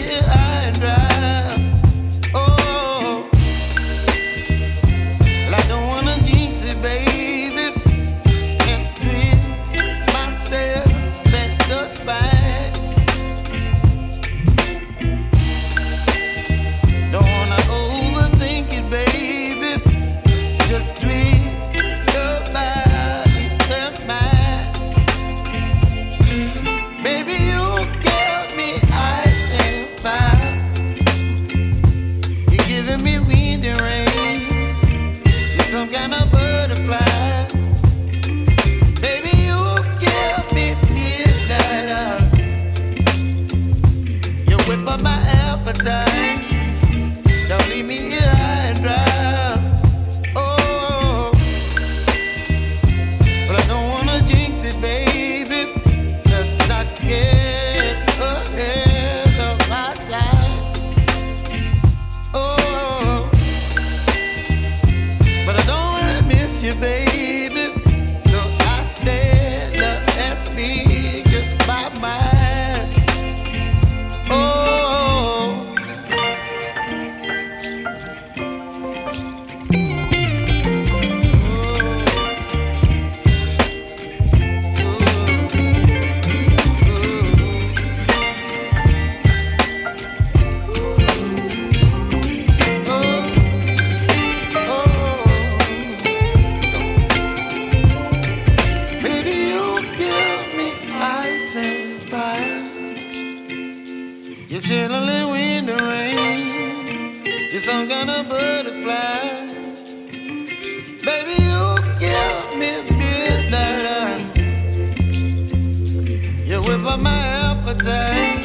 here high and dry. Oh, well, I don't wanna jinx it, baby, and twist myself at the spine. Don't wanna overthink it, baby. It's just twist your body and mine. Baby, you give me ice and fire. You're giving me wind and rain. You're some kind of butterfly. Baby, you give me midnight. You whip up my appetite. Don't leave me here high and dry. Oh, but I don't wanna jinx it, baby. Let's not get ahead of my time. Oh, but I don't wanna miss you, baby. So I stand up and speak my mind. Oh. Baby, you give me ice and fire. You're chilling wind and rain. You're some kind of butterfly. Baby, you give me midnight. You whip up my appetite.